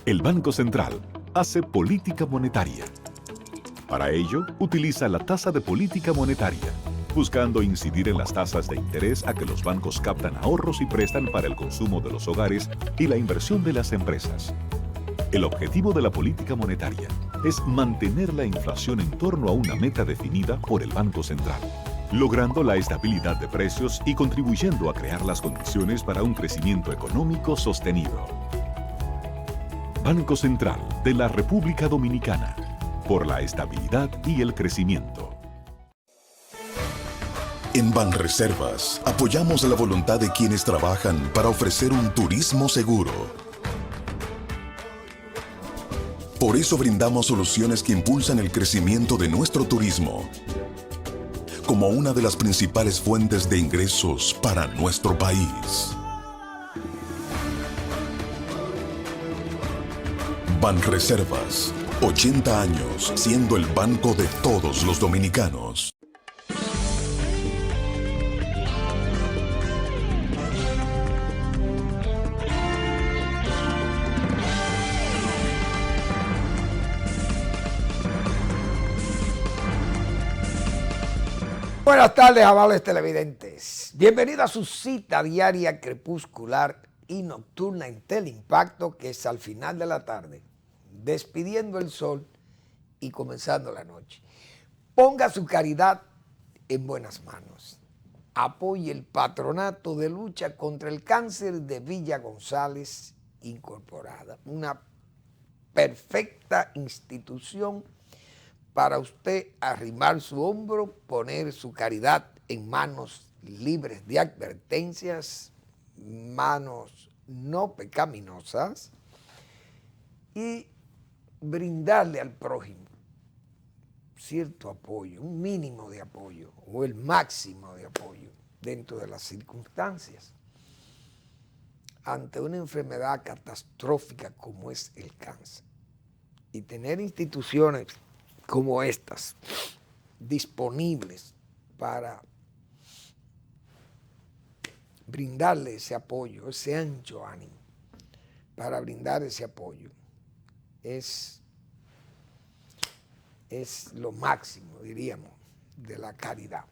El Banco Central hace política monetaria. Para ello, utiliza la tasa de política monetaria, buscando incidir en las tasas de interés a que los bancos captan ahorros y prestan para el consumo de los hogares y la inversión de las empresas. El objetivo de la política monetaria es mantener la inflación en torno a una meta definida por el Banco Central, logrando la estabilidad de precios y contribuyendo a crear las condiciones para un crecimiento económico sostenido. Banco Central de la República Dominicana, por la estabilidad y el crecimiento. En Banreservas apoyamos la voluntad de quienes trabajan para ofrecer un turismo seguro. Por eso brindamos soluciones que impulsan el crecimiento de nuestro turismo, como una de las principales fuentes de ingresos para nuestro país. Banreservas, 80 años siendo el banco de todos los dominicanos. Buenas tardes, amables televidentes. Bienvenido a su cita diaria crepuscular y nocturna en Teleimpacto, que es al final de la tarde, despidiendo el sol y comenzando la noche. Ponga su caridad en buenas manos. Apoye el Patronato de Lucha contra el Cáncer de Villa González Incorporada, una perfecta institución para usted arrimar su hombro, poner su caridad en manos libres de advertencias, manos no pecaminosas, y brindarle al prójimo cierto apoyo, un mínimo de apoyo o el máximo de apoyo dentro de las circunstancias ante una enfermedad catastrófica como es el cáncer. Y tener instituciones como estas disponibles para brindarle ese apoyo, ese ancho ánimo, para brindar ese apoyo, es lo máximo, diríamos, de la caridad.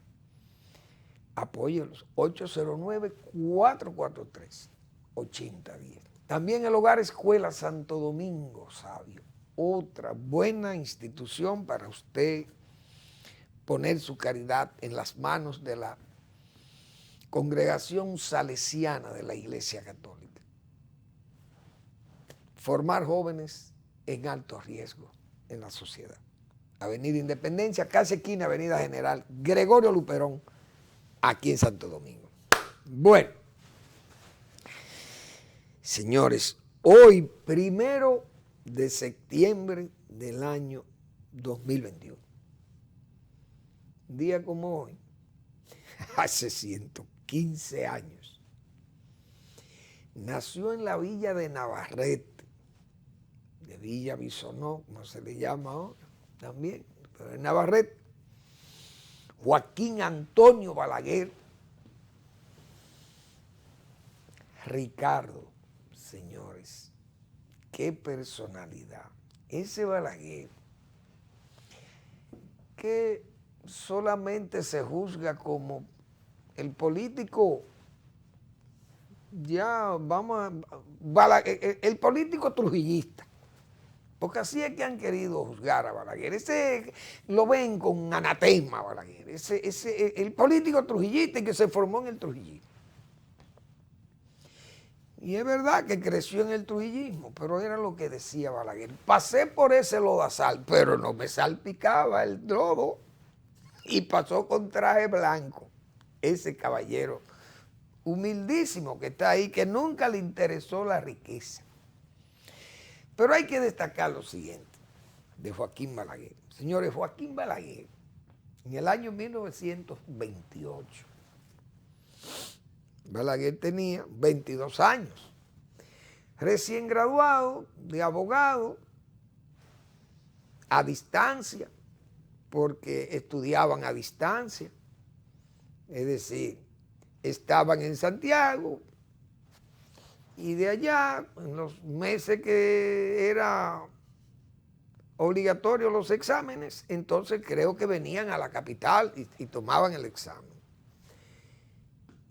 Apóyelos, 809-443-8010. También el Hogar Escuela Santo Domingo Sabio, otra buena institución para usted poner su caridad en las manos de la congregación salesiana de la Iglesia Católica. Formar jóvenes en alto riesgo en la sociedad. Avenida Independencia, casi esquina Avenida General Gregorio Luperón, aquí en Santo Domingo. Bueno, señores, hoy 1 de septiembre del año 2021. Un día como hoy, hace 115 años, nació en la villa de Navarrete, de Villa Bisonó, como se le llama ahora también, pero en Navarrete, Joaquín Antonio Balaguer Ricardo, señores. Qué personalidad. Ese Balaguer, que solamente se juzga como el político, el político trujillista, porque así es que han querido juzgar a Balaguer. Ese lo ven con anatema, Balaguer. El político trujillista que se formó en el trujillismo. Y es verdad que creció en el trujillismo, pero era lo que decía Balaguer. Pasé por ese lodazal, pero no me salpicaba el lodo. Y pasó con traje blanco. Ese caballero humildísimo que está ahí, que nunca le interesó la riqueza. Pero hay que destacar lo siguiente de Joaquín Balaguer. Señores, Joaquín Balaguer, en el año 1928, Balaguer tenía 22 años, recién graduado de abogado, a distancia, porque estudiaban a distancia, es decir, estaban en Santiago, Y de allá, en los meses que era obligatorio los exámenes, entonces creo que venían a la capital y tomaban el examen.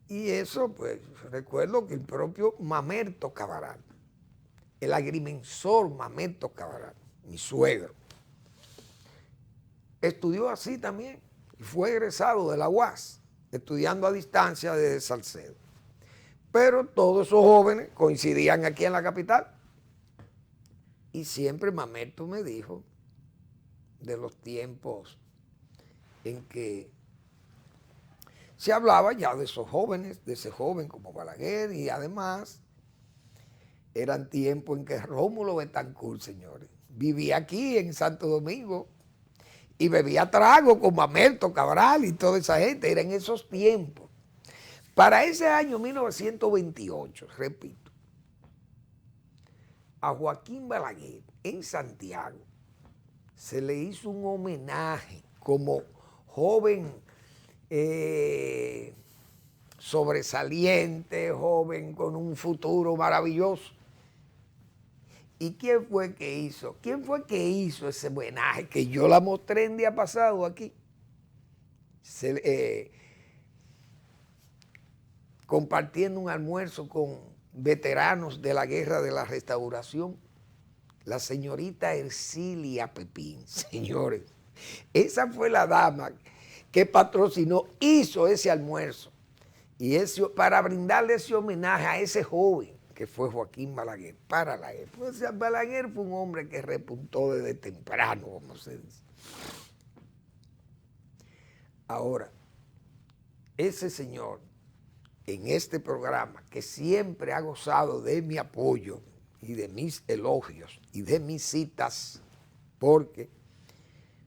Y eso, pues, recuerdo que el propio Mamerto Cabral, el agrimensor Mamerto Cabral, mi suegro, estudió así también y fue egresado de la UAS, estudiando a distancia desde Salcedo. Pero todos esos jóvenes coincidían aquí en la capital. Y siempre Mamerto me dijo de los tiempos en que se hablaba ya de esos jóvenes, de ese joven como Balaguer, y además eran tiempos en que Rómulo Betancourt, señores, vivía aquí en Santo Domingo y bebía trago con Mamerto Cabral y toda esa gente. Eran esos tiempos. Para ese año 1928, repito, a Joaquín Balaguer en Santiago se le hizo un homenaje como joven sobresaliente, joven con un futuro maravilloso. ¿Y quién fue que hizo? ¿Quién fue que hizo ese homenaje? Que yo la mostré el día pasado aquí. Compartiendo un almuerzo con veteranos de la Guerra de la Restauración, la señorita Ercilia Pepín, señores. Esa fue la dama que patrocinó, hizo ese almuerzo, y eso, para brindarle ese homenaje a ese joven que fue Joaquín Balaguer, para la época. O sea, Balaguer fue un hombre que repuntó desde temprano, como se dice. Ahora, ese señor, en este programa, que siempre ha gozado de mi apoyo y de mis elogios y de mis citas, porque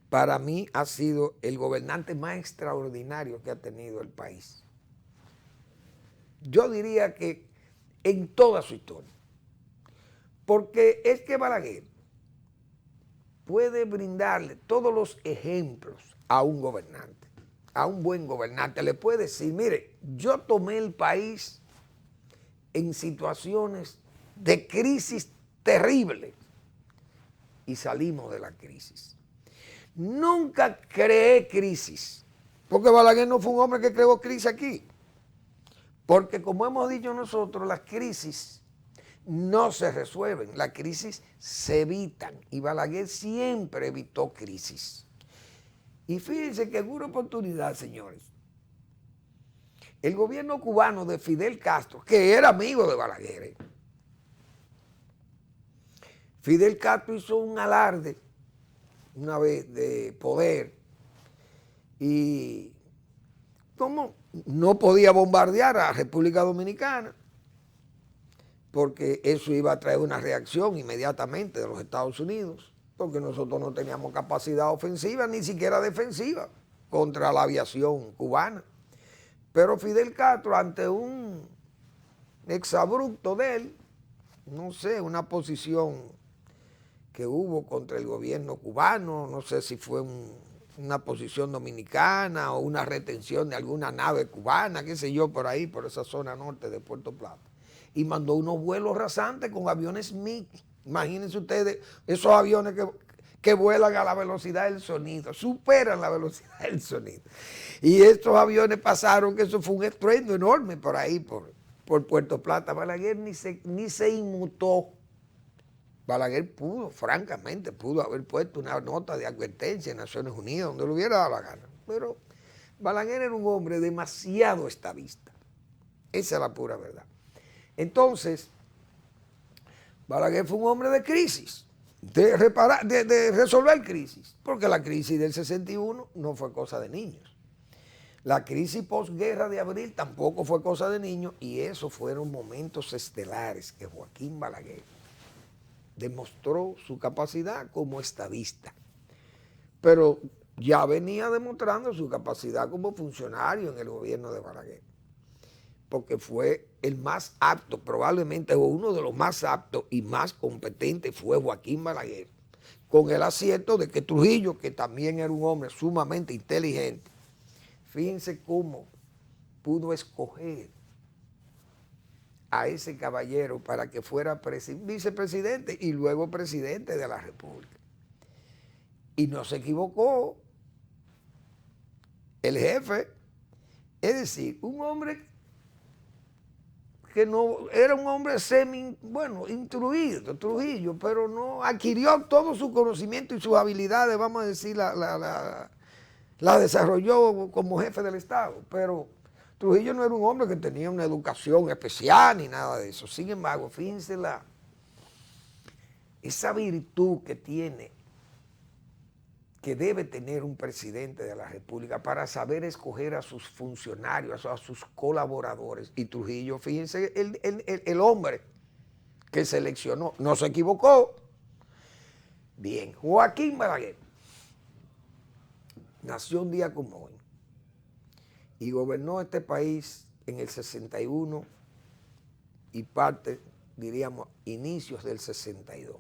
para mí ha sido el gobernante más extraordinario que ha tenido el país. Yo diría que en toda su historia. Porque es que Balaguer puede brindarle todos los ejemplos a un gobernante, a un buen gobernante. Le puede decir, mire, yo tomé el país en situaciones de crisis terribles y salimos de la crisis. Nunca creé crisis, porque Balaguer no fue un hombre que creó crisis aquí. Porque como hemos dicho nosotros, las crisis no se resuelven, las crisis se evitan. Y Balaguer siempre evitó crisis. Y fíjense que en una oportunidad, señores, el gobierno cubano de Fidel Castro, que era amigo de Balaguer, Fidel Castro hizo un alarde una vez de poder y como no podía bombardear a la República Dominicana porque eso iba a traer una reacción inmediatamente de los Estados Unidos, porque nosotros no teníamos capacidad ofensiva ni siquiera defensiva contra la aviación cubana. Pero Fidel Castro, ante un exabrupto de él, no sé, una posición que hubo contra el gobierno cubano, no sé si fue una posición dominicana o una retención de alguna nave cubana, qué sé yo, por ahí, por esa zona norte de Puerto Plata. Y mandó unos vuelos rasantes con aviones MiG. Imagínense ustedes, esos aviones que vuelan a la velocidad del sonido, superan la velocidad del sonido. Y estos aviones pasaron, que eso fue un estruendo enorme por ahí, por Puerto Plata. Balaguer ni se inmutó. Balaguer francamente, pudo haber puesto una nota de advertencia en Naciones Unidas, donde le hubiera dado la gana. Pero Balaguer era un hombre demasiado estadista. Esa es la pura verdad. Entonces, Balaguer fue un hombre de crisis, de resolver crisis, porque la crisis del 61 no fue cosa de niños. La crisis posguerra de abril tampoco fue cosa de niños, y esos fueron momentos estelares que Joaquín Balaguer demostró su capacidad como estadista, pero ya venía demostrando su capacidad como funcionario en el gobierno de Balaguer, porque fue el más apto, probablemente uno de los más aptos y más competentes fue Joaquín Balaguer, con el acierto de que Trujillo, que también era un hombre sumamente inteligente, fíjense cómo pudo escoger a ese caballero para que fuera vicepresidente y luego presidente de la República. Y no se equivocó el jefe, es decir, un hombre que no era un hombre instruido, Trujillo, pero no adquirió todo su conocimiento y sus habilidades, vamos a decir, la desarrolló como jefe del Estado, pero Trujillo no era un hombre que tenía una educación especial ni nada de eso. Sin embargo, fíjense esa virtud que tiene, que debe tener un presidente de la República para saber escoger a sus funcionarios, a sus colaboradores. Y Trujillo, fíjense, el hombre que seleccionó, no se equivocó. Bien, Joaquín Balaguer nació un día como hoy y gobernó este país en el 61 y parte, diríamos, inicios del 62.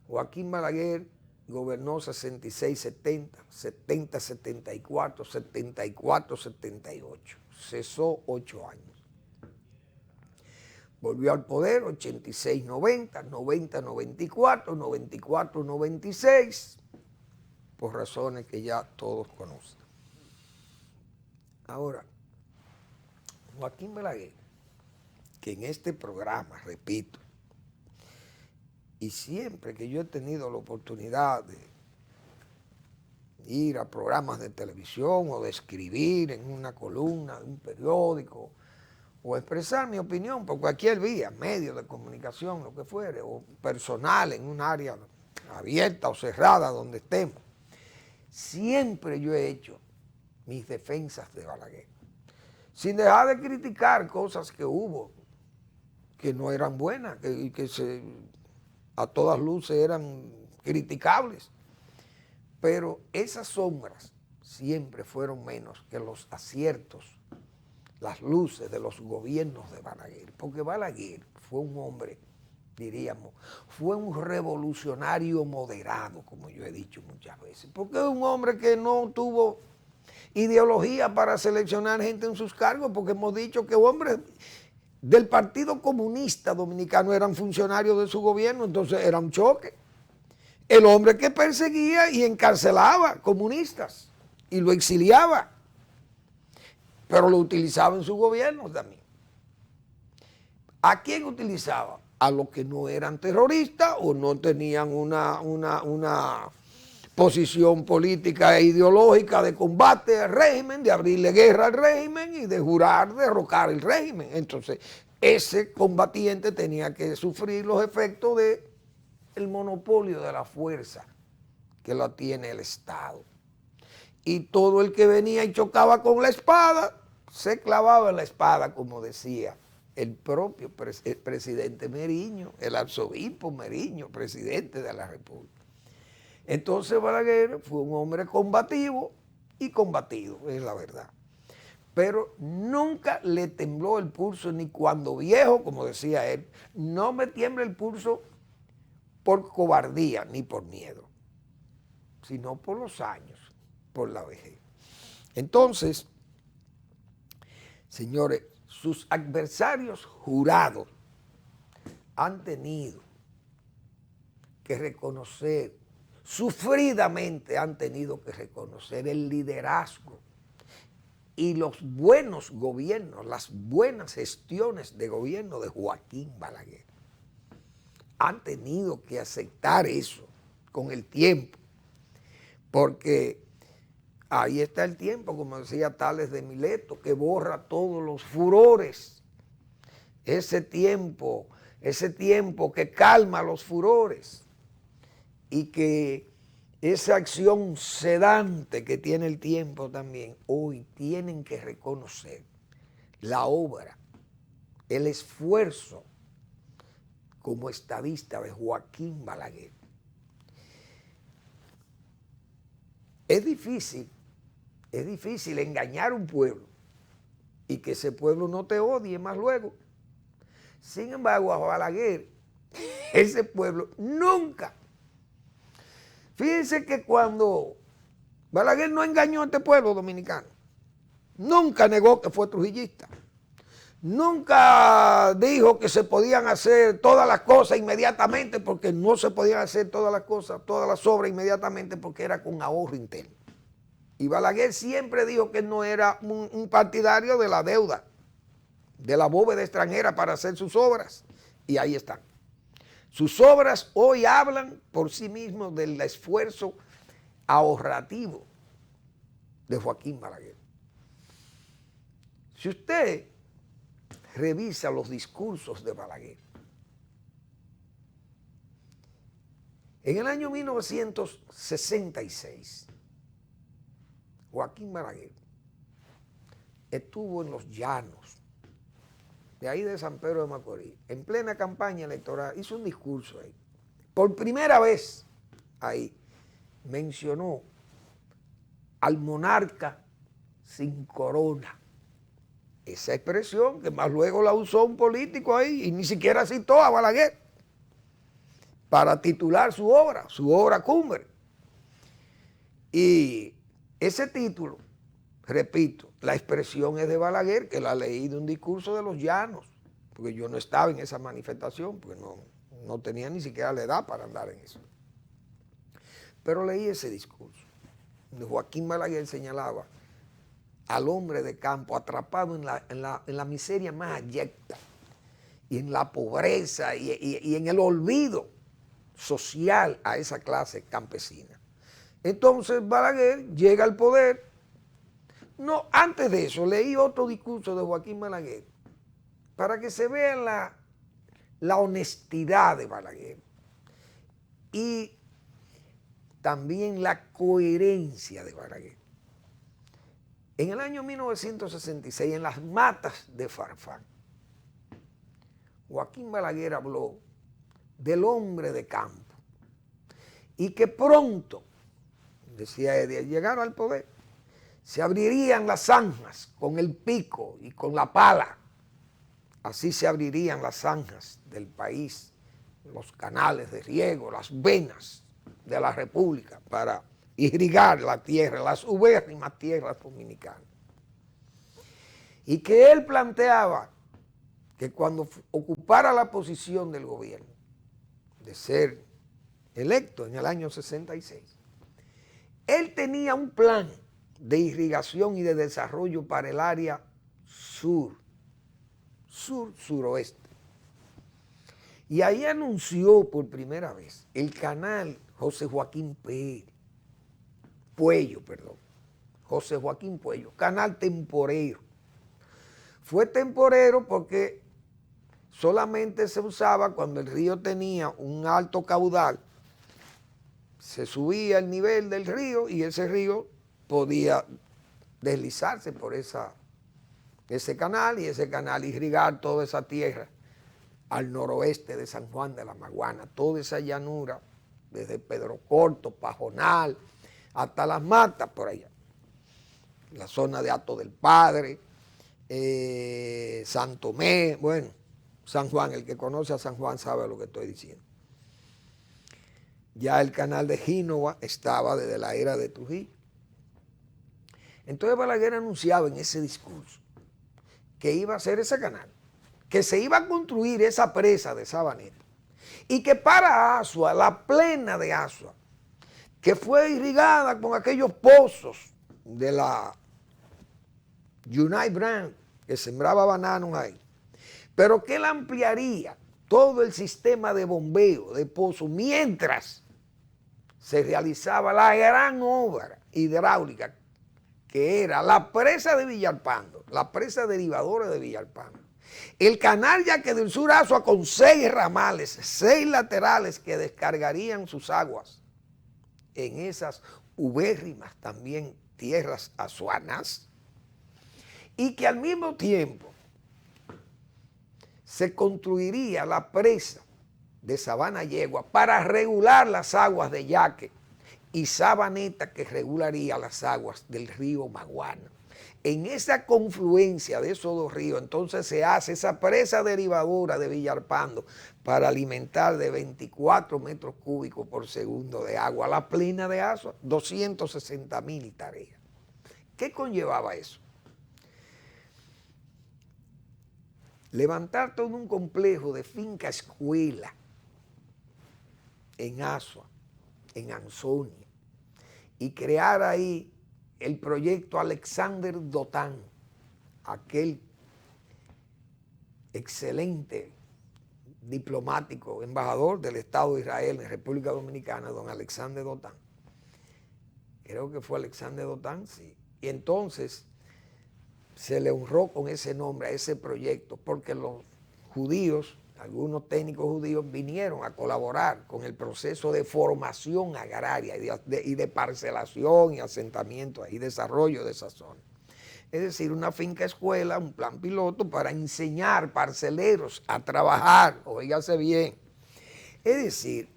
Joaquín Balaguer gobernó 66-70, 70-74, 74-78. Cesó 8 años. Volvió al poder 86-90, 90-94, 94-96, por razones que ya todos conocen. Ahora, Joaquín Balaguer, que en este programa, repito, y siempre que yo he tenido la oportunidad de ir a programas de televisión o de escribir en una columna de un periódico o expresar mi opinión por cualquier vía, medio de comunicación, lo que fuere, o personal en un área abierta o cerrada donde estemos, siempre yo he hecho mis defensas de Balaguer, sin dejar de criticar cosas que hubo, que no eran buenas, que a todas luces eran criticables, pero esas sombras siempre fueron menos que los aciertos, las luces de los gobiernos de Balaguer, porque Balaguer fue un hombre, diríamos, fue un revolucionario moderado, como yo he dicho muchas veces, porque es un hombre que no tuvo ideología para seleccionar gente en sus cargos, porque hemos dicho que hombres del Partido Comunista Dominicano eran funcionarios de su gobierno, entonces era un choque. El hombre que perseguía y encarcelaba comunistas y lo exiliaba, pero lo utilizaba en su gobierno también. ¿A quién utilizaba? A los que no eran terroristas o no tenían una posición política e ideológica de combate al régimen, de abrirle guerra al régimen y de jurar derrocar el régimen. Entonces, ese combatiente tenía que sufrir los efectos del monopolio de la fuerza que la tiene el Estado. Y todo el que venía y chocaba con la espada, se clavaba en la espada, como decía el propio presidente Meriño, el arzobispo Meriño, presidente de la República. Entonces Balaguer fue un hombre combativo y combatido, es la verdad. Pero nunca le tembló el pulso, ni cuando viejo, como decía él, no me tiembla el pulso por cobardía ni por miedo, sino por los años, por la vejez. Entonces, señores, sus adversarios jurados han tenido que reconocer, sufridamente han tenido que reconocer el liderazgo y los buenos gobiernos, las buenas gestiones de gobierno de Joaquín Balaguer. Han tenido que aceptar eso con el tiempo, porque ahí está el tiempo, como decía Tales de Mileto, que borra todos los furores. Ese tiempo que calma los furores y que esa acción sedante que tiene el tiempo también, hoy tienen que reconocer la obra, el esfuerzo como estadista de Joaquín Balaguer. Es difícil engañar a un pueblo y que ese pueblo no te odie más luego. Sin embargo, a Balaguer, ese pueblo nunca. Fíjense que cuando Balaguer no engañó a este pueblo dominicano, nunca negó que fue trujillista, Nunca dijo que se podían hacer todas las cosas inmediatamente, porque no se podían hacer todas las cosas, todas las obras inmediatamente, porque era con ahorro interno. Y Balaguer siempre dijo que no era un partidario de la deuda, de la bóveda extranjera para hacer sus obras. Y ahí están. Sus obras hoy hablan por sí mismos del esfuerzo ahorrativo de Joaquín Balaguer. Si usted revisa los discursos de Balaguer, en el año 1966, Joaquín Balaguer estuvo en los llanos de ahí de San Pedro de Macorís, en plena campaña electoral, hizo un discurso ahí. Por primera vez ahí mencionó al monarca sin corona. Esa expresión que más luego la usó un político ahí y ni siquiera citó a Balaguer para titular su obra cumbre. Y ese título, repito, la expresión es de Balaguer, que la leí de un discurso de los llanos, porque yo no estaba en esa manifestación, porque no tenía ni siquiera la edad para andar en eso. Pero leí ese discurso, donde Joaquín Balaguer señalaba al hombre de campo atrapado en la miseria más abyecta, y en la pobreza y en el olvido social a esa clase campesina. Entonces Balaguer llega al poder. No, antes de eso, leí otro discurso de Joaquín Balaguer para que se vea la honestidad de Balaguer y también la coherencia de Balaguer. En el año 1966, en las matas de Farfán, Joaquín Balaguer habló del hombre de campo y que pronto, decía él, al llegar al poder, se abrirían las zanjas con el pico y con la pala. Así se abrirían las zanjas del país, los canales de riego, las venas de la República para irrigar la tierra, las ubérrimas tierras dominicanas. Y que él planteaba que cuando ocupara la posición del gobierno, de ser electo en el año 66, él tenía un plan de irrigación y de desarrollo para el área suroeste. Y ahí anunció por primera vez el canal José Joaquín Puello, José Joaquín Puello, canal temporero. Fue temporero porque solamente se usaba cuando el río tenía un alto caudal, se subía el nivel del río y ese río podía deslizarse por ese canal y ese canal irrigar toda esa tierra al noroeste de San Juan de la Maguana, toda esa llanura, desde Pedro Corto, Pajonal, hasta Las Matas, por allá. La zona de Hato del Padre, San Tomé, bueno, San Juan, el que conoce a San Juan sabe lo que estoy diciendo. Ya el canal de Génova estaba desde la era de Trujillo. Entonces Balaguer anunciaba en ese discurso que iba a hacer ese canal, que se iba a construir esa presa de Sabaneta y que para Asua, la plena de Asua, que fue irrigada con aquellos pozos de la United Brand, que sembraba bananos ahí, pero que él ampliaría todo el sistema de bombeo, de pozos, mientras se realizaba la gran obra hidráulica que era la presa de Villalpando, la presa derivadora de Villalpando. El canal Yaque del Sur Asua con 6 ramales, 6 laterales que descargarían sus aguas en esas ubérrimas también tierras azuanas, y que al mismo tiempo se construiría la presa de Sabana Yegua para regular las aguas de Yaque y Sabaneta, que regularía las aguas del río Maguana. En esa confluencia de esos dos ríos, entonces se hace esa presa derivadora de Villalpando para alimentar de 24 metros cúbicos por segundo de agua la plena de Asua, 260,000 tareas. ¿Qué conllevaba eso? levantar todo un complejo de finca escuela en Asua, en Anzonia, y crear ahí el proyecto Alexander Dotán, aquel excelente diplomático, embajador del Estado de Israel en República Dominicana, don Alexander Dotán. Creo que fue Alexander Dotán, sí. Y entonces se le honró con ese nombre a ese proyecto porque los judíos, algunos técnicos judíos vinieron a colaborar con el proceso de formación agraria y de parcelación y asentamiento y desarrollo de esa zona. Es decir, una finca escuela, un plan piloto para enseñar parceleros a trabajar, oígase bien. Es decir,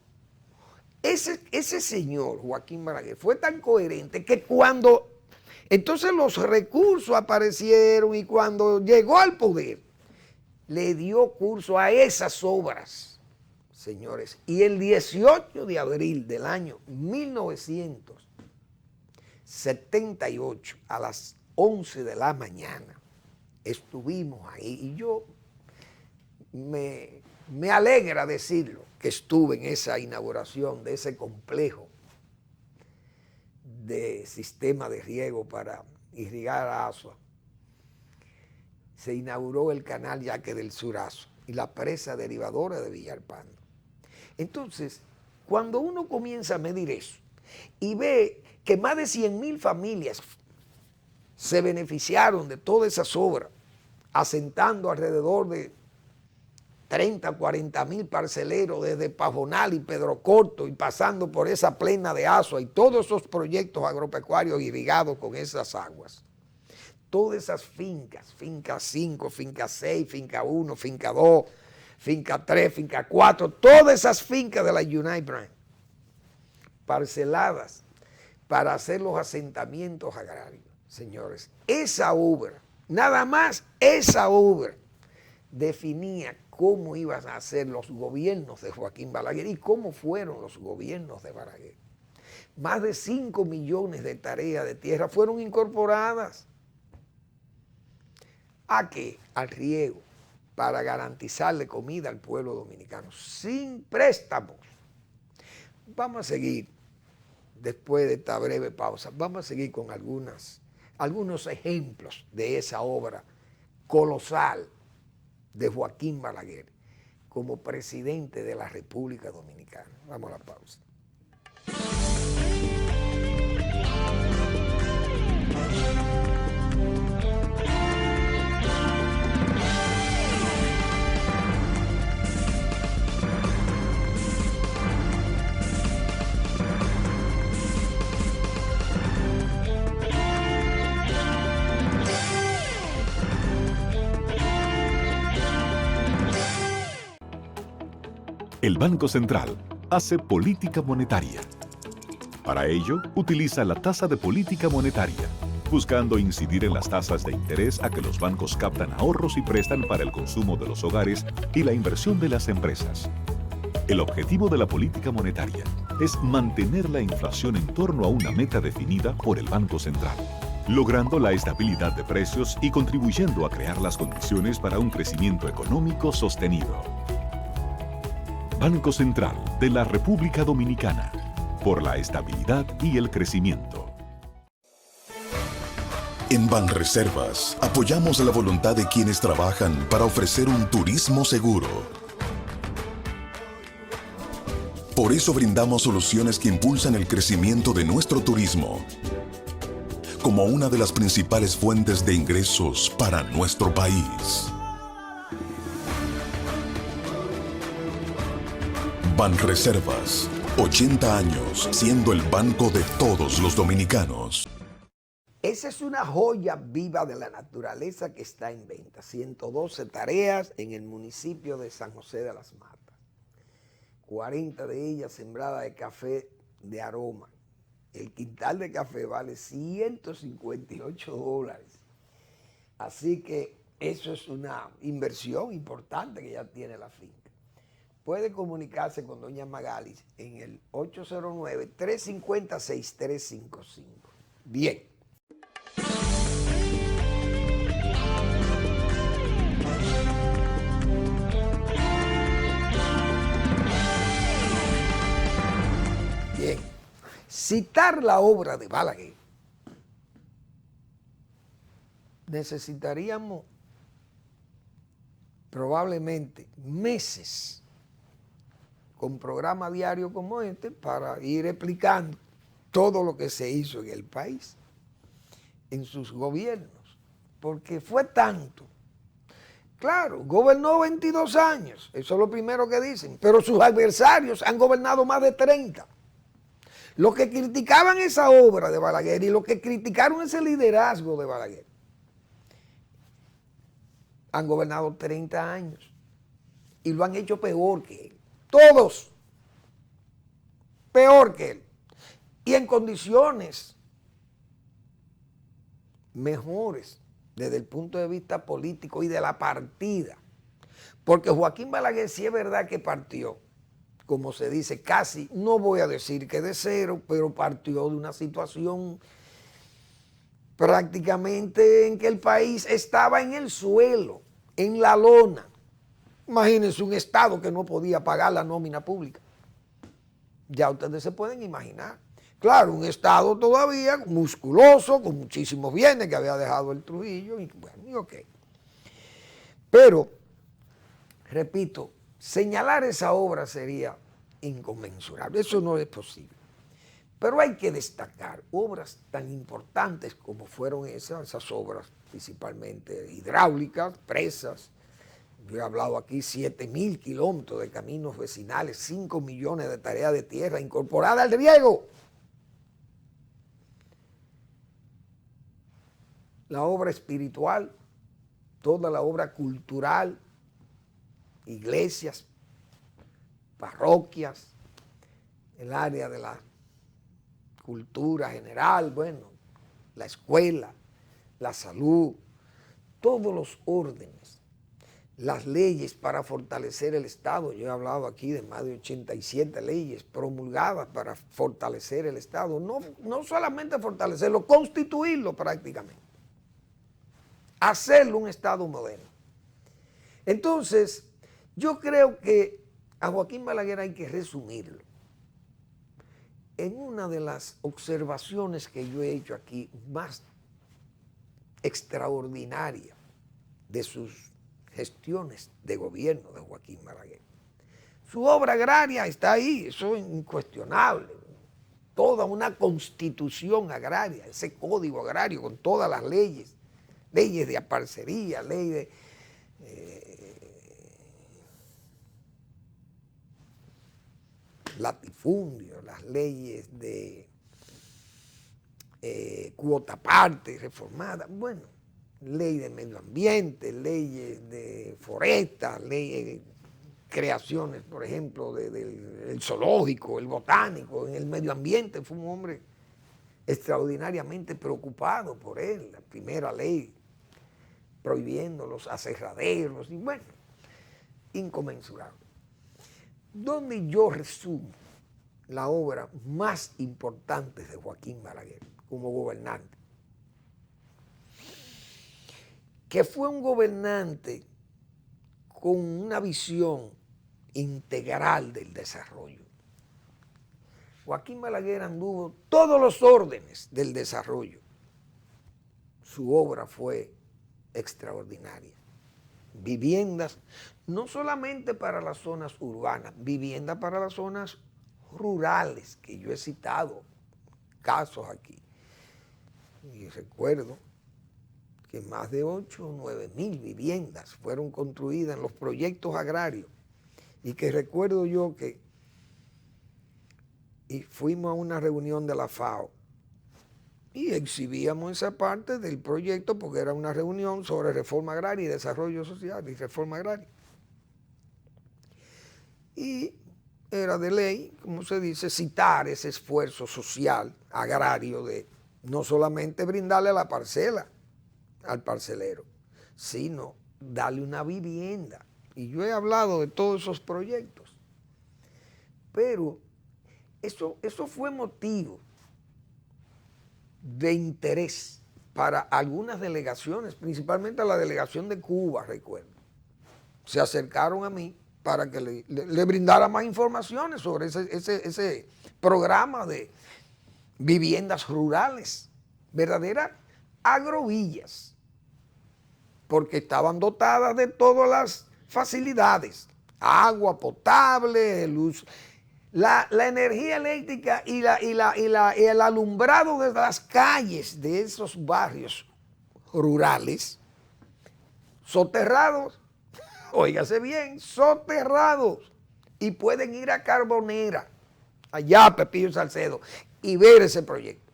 ese señor, Joaquín Balaguer, fue tan coherente que cuando entonces los recursos aparecieron y cuando llegó al poder, le dio curso a esas obras, señores. Y el 18 de abril del año 1978, a las 11 de la mañana, estuvimos ahí. Y yo me alegra decirlo, que estuve en esa inauguración de ese complejo de sistema de riego para irrigar a Asua. Se inauguró el canal Yaque del Sur Asua y la presa derivadora de Villalpando. Entonces, cuando uno comienza a medir eso y ve que más de 100,000 familias se beneficiaron de todas esas obras, asentando alrededor de 30, 40,000 parceleros desde Pajonal y Pedro Corto y pasando por esa plena de Asua y todos esos proyectos agropecuarios irrigados con esas aguas. Todas esas fincas, finca 5, finca 6, finca 1, finca 2, finca 3, finca 4, todas esas fincas de la United Brand, parceladas para hacer los asentamientos agrarios. Señores, esa obra, nada más esa obra, definía cómo iban a ser los gobiernos de Joaquín Balaguer y cómo fueron los gobiernos de Balaguer. Más de 5 millones de hectáreas de tierra fueron incorporadas. ¿A qué? Al riego, para garantizarle comida al pueblo dominicano, sin préstamos. Vamos a seguir, después de esta breve pausa, vamos a seguir con algunos ejemplos de esa obra colosal de Joaquín Balaguer como presidente de la República Dominicana. Vamos a la pausa. El Banco Central hace política monetaria. Para ello, utiliza la tasa de política monetaria, buscando incidir en las tasas de interés a que los bancos captan ahorros y prestan para el consumo de los hogares y la inversión de las empresas. El objetivo de la política monetaria es mantener la inflación en torno a una meta definida por el Banco Central, logrando la estabilidad de precios y contribuyendo a crear las condiciones para un crecimiento económico sostenido. Banco Central de la República Dominicana, por la estabilidad y el crecimiento. En Banreservas apoyamos la voluntad de quienes trabajan para ofrecer un turismo seguro. Por eso brindamos soluciones que impulsan el crecimiento de nuestro turismo, como una de las principales fuentes de ingresos para nuestro país. Banreservas, 80 años siendo el banco de todos los dominicanos. Esa es una joya viva de la naturaleza que está en venta. 112 tareas en el municipio de San José de las Matas. 40 de ellas sembradas de café de aroma. El quintal de café vale $158. Así que eso es una inversión importante que ya tiene la finca. Puede comunicarse con doña Magali en el 809-350-6355. Bien. citar la obra de Balaguer, necesitaríamos probablemente meses con programa diario como este para ir explicando todo lo que se hizo en el país, en sus gobiernos, porque fue tanto. Claro, gobernó 22 años, eso es lo primero que dicen, pero sus adversarios han gobernado más de 30. Los que criticaban esa obra de Balaguer y los que criticaron ese liderazgo de Balaguer han gobernado 30 años y lo han hecho peor que él. Todos peor que él. Y en condiciones mejores desde el punto de vista político y de la partida. Porque Joaquín Balaguer sí es verdad que partió, como se dice, casi, no voy a decir que de cero, pero partió de una situación prácticamente en que el país estaba en el suelo, en la lona. Imagínense un Estado que no podía pagar la nómina pública. Ya ustedes se pueden imaginar. Claro, un Estado todavía musculoso, con muchísimos bienes que había dejado el Trujillo, y bueno, y ok. Pero, repito, señalar esa obra sería inconmensurable, eso no es posible. Pero hay que destacar obras tan importantes como fueron esas obras, principalmente hidráulicas, presas. Yo he hablado aquí 7.000 kilómetros de caminos vecinales, 5 millones de tareas de tierra incorporada al riego. La obra espiritual, toda la obra cultural, iglesias, parroquias, el área de la cultura general, bueno, la escuela, la salud, todos los órdenes, las leyes para fortalecer el Estado. Yo he hablado aquí de más de 87 leyes promulgadas para fortalecer el Estado, no solamente fortalecerlo, constituirlo prácticamente, hacerlo un Estado moderno. Entonces, yo creo que a Joaquín Balaguer hay que resumirlo en una de las observaciones que yo he hecho aquí más extraordinaria de sus gestiones de gobierno de Joaquín Balaguer. Su obra agraria está ahí, eso es incuestionable. Toda una constitución agraria, ese código agrario con todas las leyes de aparcería, ley de latifundio, las leyes de cuota parte reformada, bueno, ley de medio ambiente, leyes de forestas, leyes de creaciones, por ejemplo, del zoológico, el botánico, en el medio ambiente. Fue un hombre extraordinariamente preocupado por él, la primera ley prohibiendo los aserraderos, y bueno, inconmensurable. Donde yo resumo la obra más importante de Joaquín Balaguer como gobernante, que fue un gobernante con una visión integral del desarrollo. Joaquín Balaguer anduvo todos los órdenes del desarrollo. Su obra fue extraordinaria. Viviendas, no solamente para las zonas urbanas, viviendas para las zonas rurales, que yo he citado casos aquí. Y recuerdo que más de 8 o 9 mil viviendas fueron construidas en los proyectos agrarios, y que recuerdo yo que fuimos a una reunión de la FAO y exhibíamos esa parte del proyecto porque era una reunión sobre reforma agraria y desarrollo social y reforma agraria. Y era de ley, como se dice, citar ese esfuerzo social agrario de no solamente brindarle la parcela al parcelero, sino darle una vivienda. Y yo he hablado de todos esos proyectos. Pero eso fue motivo de interés para algunas delegaciones, principalmente a la delegación de Cuba, recuerdo. Se acercaron a mí para que le brindara más informaciones sobre ese programa de viviendas rurales, verdaderas agrovillas, porque estaban dotadas de todas las facilidades, agua potable, luz, la energía eléctrica y el alumbrado de las calles de esos barrios rurales, soterrados, óigase bien, soterrados, y pueden ir a Carbonera, allá a Pepillo Salcedo, y ver ese proyecto,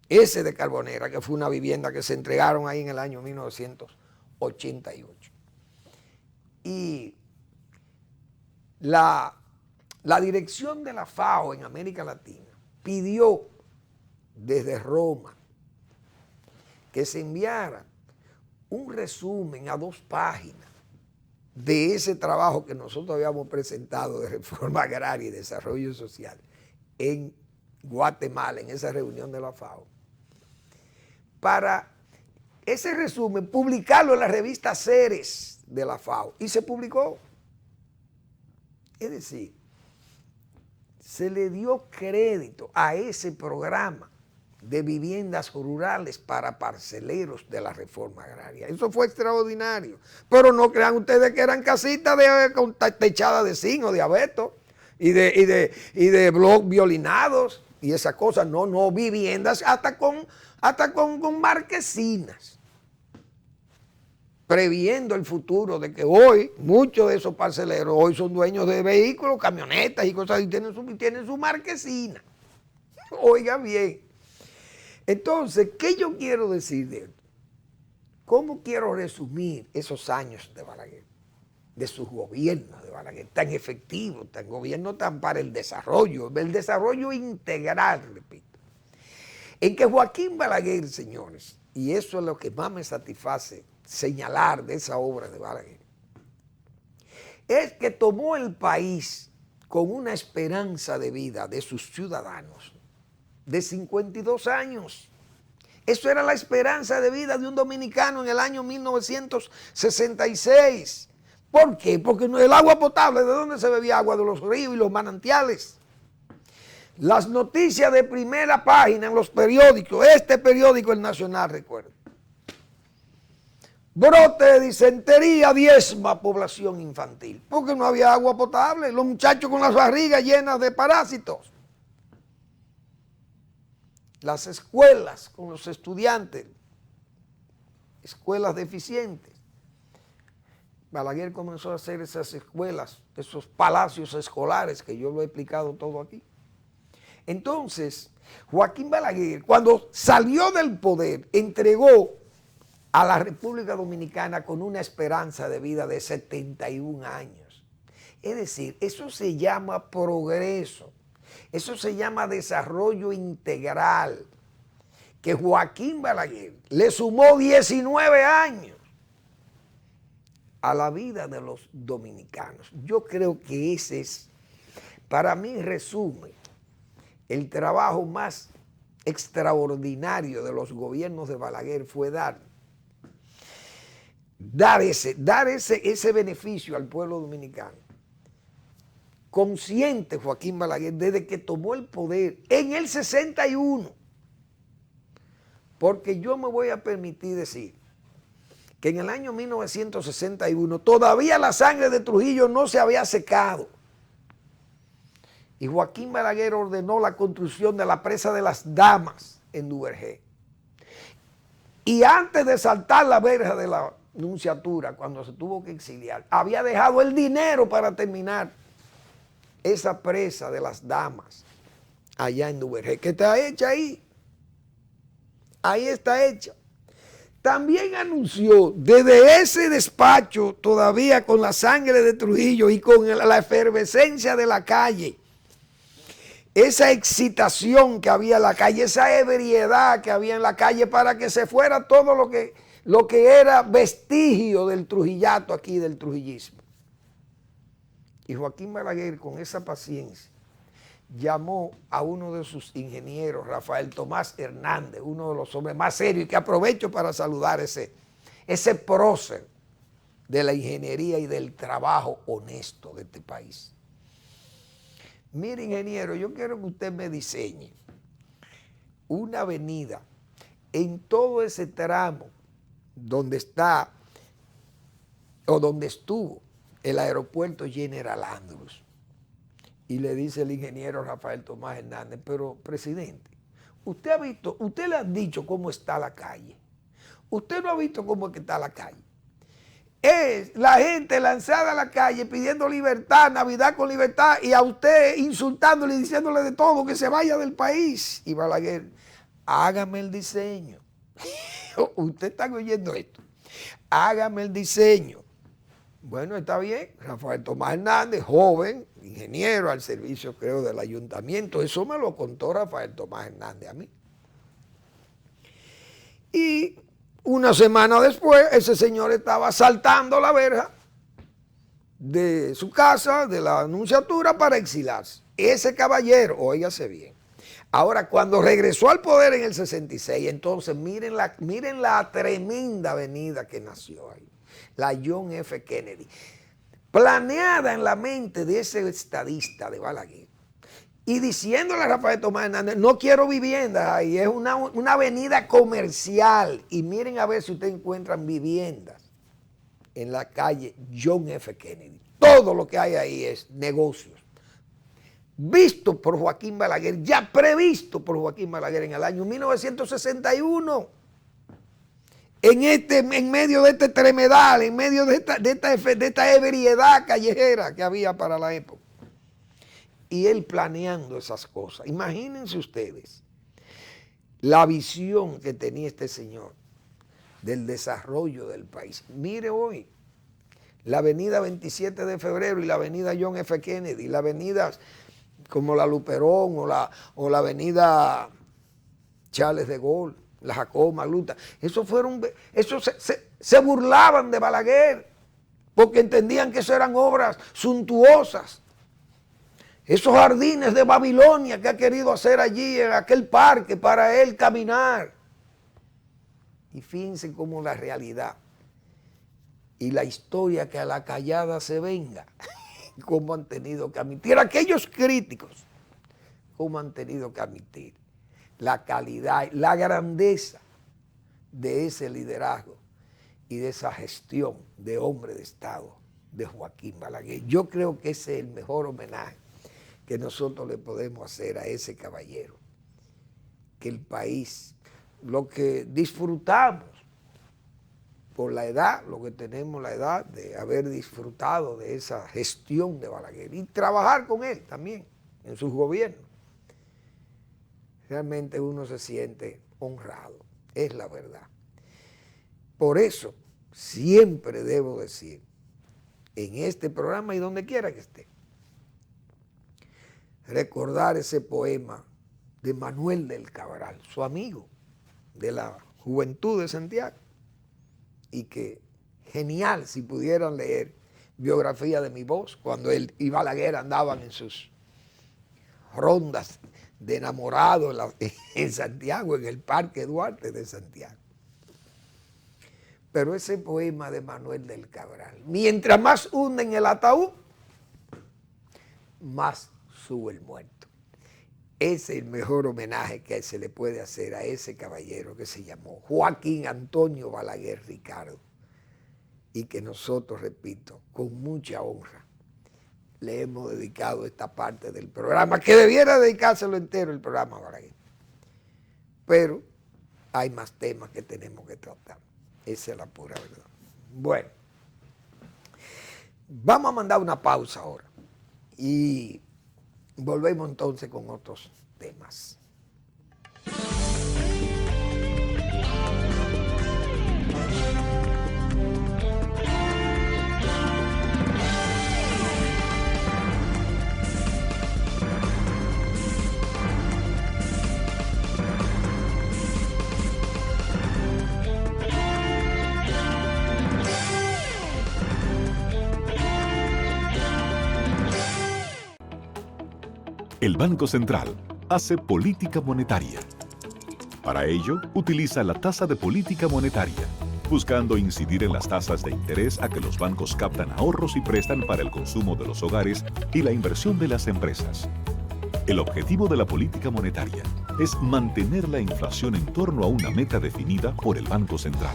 ese de Carbonera, que fue una vivienda que se entregaron ahí en el año 1988. Y la dirección de la FAO en América Latina pidió desde Roma que se enviara un resumen a 2 páginas de ese trabajo que nosotros habíamos presentado de reforma agraria y desarrollo social en Guatemala, en esa reunión de la FAO, para ese resumen publicarlo en la revista Ceres de la FAO, y se publicó. Es decir, se le dio crédito a ese programa de viviendas rurales para parceleros de la reforma agraria. Eso fue extraordinario. Pero no crean ustedes que eran casitas con techadas de zinc o de abeto y de bloques violinados y esas cosas. No, viviendas hasta con marquesinas, previendo el futuro de que hoy muchos de esos parceleros hoy son dueños de vehículos, camionetas y cosas, y tienen su marquesina. Oiga bien. Entonces, ¿qué yo quiero decir de esto? ¿Cómo quiero resumir esos años de Balaguer, de sus gobiernos de Balaguer, tan efectivos, tan gobierno tan para el desarrollo integral, repito? En que Joaquín Balaguer, señores, y eso es lo que más me satisface señalar de esa obra de Balaguer, es que tomó el país con una esperanza de vida de sus ciudadanos de 52 años. Eso era la esperanza de vida de un dominicano en el año 1966. ¿Por qué? Porque el agua potable, ¿de dónde se bebía agua? De los ríos y los manantiales. Las noticias de primera página en los periódicos, este periódico, El Nacional, recuerdo. Brote de disentería diezma población infantil, porque no había agua potable, los muchachos con las barrigas llenas de parásitos. Las escuelas con los estudiantes, escuelas deficientes. Balaguer comenzó a hacer esas escuelas, esos palacios escolares, que yo lo he explicado todo aquí. Entonces, Joaquín Balaguer, cuando salió del poder, entregó a la República Dominicana con una esperanza de vida de 71 años. Es decir, eso se llama progreso, eso se llama desarrollo integral, que Joaquín Balaguer le sumó 19 años a la vida de los dominicanos. Yo creo que ese es, para mí, resume el trabajo más extraordinario de los gobiernos de Balaguer, fue dar ese beneficio al pueblo dominicano. Consciente Joaquín Balaguer desde que tomó el poder en el 61, porque yo me voy a permitir decir que en el año 1961 todavía la sangre de Trujillo no se había secado, y Joaquín Balaguer ordenó la construcción de la presa de las Damas en Duvergé, y antes de saltar la verja de la nunciatura, cuando se tuvo que exiliar, había dejado el dinero para terminar esa presa de las Damas allá en Duvergé, que está hecha ahí está hecha. También anunció desde ese despacho, todavía con la sangre de Trujillo y con la efervescencia de la calle, esa excitación que había en la calle, esa ebriedad que había en la calle, para que se fuera todo lo que era vestigio del trujillato aquí, del trujillismo. Y Joaquín Balaguer, con esa paciencia, llamó a uno de sus ingenieros, Rafael Tomás Hernández, uno de los hombres más serios, y que aprovecho para saludar ese prócer de la ingeniería y del trabajo honesto de este país. Mire, ingeniero, yo quiero que usted me diseñe una avenida en todo ese tramo donde está o donde estuvo el aeropuerto General Andrews. Y le dice el ingeniero Rafael Tomás Hernández, pero presidente, usted le ha dicho cómo está la calle. Usted no ha visto cómo es que está la calle. Es la gente lanzada a la calle pidiendo libertad, Navidad con libertad, y a usted insultándole y diciéndole de todo, que se vaya del país. Y Balaguer, hágame el diseño. Usted está oyendo esto. Hágame el diseño. Bueno, está bien. Rafael Tomás Hernández, joven, ingeniero al servicio, creo, del ayuntamiento. Eso me lo contó Rafael Tomás Hernández a mí. Y una semana después, ese señor estaba saltando la verja de su casa, de la Anunciatura, para exilarse. Ese caballero, óigase bien. Ahora, cuando regresó al poder en el 66, entonces miren la tremenda avenida que nació ahí, la John F. Kennedy, planeada en la mente de ese estadista de Balaguer, y diciéndole a Rafael Tomás Hernández, no quiero viviendas ahí, es una avenida comercial, y miren a ver si ustedes encuentran viviendas en la calle John F. Kennedy. Todo lo que hay ahí es negocios. Visto por Joaquín Balaguer, ya previsto por Joaquín Balaguer en el año 1961. En medio de este tremedal, en medio de esta ebriedad callejera que había para la época. Y él planeando esas cosas. Imagínense ustedes la visión que tenía este señor del desarrollo del país. Mire hoy, la avenida 27 de febrero y la avenida John F. Kennedy, la avenida como la Luperón o la avenida Charles de Gaulle, la Jacobo Magluta, se burlaban de Balaguer porque entendían que eso eran obras suntuosas. Esos jardines de Babilonia que ha querido hacer allí en aquel parque para él caminar. Y fíjense cómo la realidad y la historia que a la callada se venga, cómo han tenido que admitir aquellos críticos, cómo han tenido que admitir la calidad, la grandeza de ese liderazgo y de esa gestión de hombre de Estado de Joaquín Balaguer. Yo creo que ese es el mejor homenaje que nosotros le podemos hacer a ese caballero. Que el país, lo que disfrutamos por la edad, lo que tenemos la edad de haber disfrutado de esa gestión de Balaguer y trabajar con él también en sus gobiernos, realmente uno se siente honrado, es la verdad. Por eso siempre debo decir, en este programa y donde quiera que esté, recordar ese poema de Manuel del Cabral, su amigo de la juventud de Santiago, y que genial si pudieran leer Biografía de mi voz, cuando él y Balaguer andaban en sus rondas de enamorado en Santiago, en el Parque Duarte de Santiago. Pero ese poema de Manuel del Cabral, mientras más hunden el ataúd, más sube el muerto. Ese es el mejor homenaje que se le puede hacer a ese caballero que se llamó Joaquín Antonio Balaguer Ricardo, y que nosotros, repito, con mucha honra, le hemos dedicado esta parte del programa, que debiera dedicárselo entero el programa a Balaguer. Pero hay más temas que tenemos que tratar. Esa es la pura verdad. Bueno, vamos a mandar una pausa ahora y volvemos entonces con otros temas. El Banco Central hace política monetaria. Para ello, utiliza la tasa de política monetaria, buscando incidir en las tasas de interés a que los bancos captan ahorros y prestan para el consumo de los hogares y la inversión de las empresas. El objetivo de la política monetaria es mantener la inflación en torno a una meta definida por el Banco Central,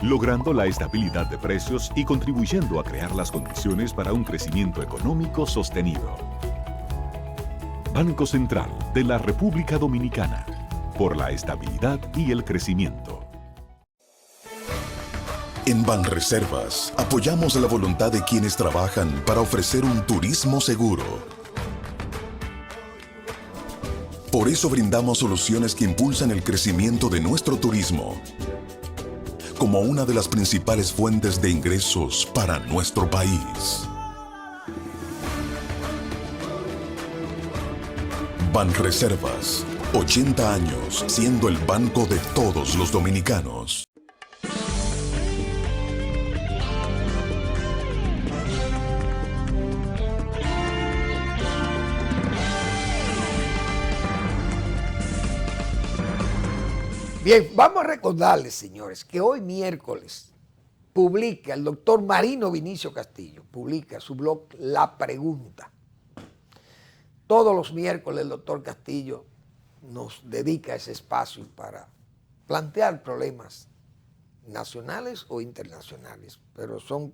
logrando la estabilidad de precios y contribuyendo a crear las condiciones para un crecimiento económico sostenido. Banco Central de la República Dominicana, por la estabilidad y el crecimiento. En Banreservas apoyamos la voluntad de quienes trabajan para ofrecer un turismo seguro. Por eso brindamos soluciones que impulsan el crecimiento de nuestro turismo, como una de las principales fuentes de ingresos para nuestro país. Banreservas, 80 años siendo el banco de todos los dominicanos. Bien, vamos a recordarles, señores, que hoy miércoles publica el doctor Marino Vinicio Castillo, publica su blog La Pregunta. Todos los miércoles el doctor Castillo nos dedica ese espacio para plantear problemas nacionales o internacionales, pero son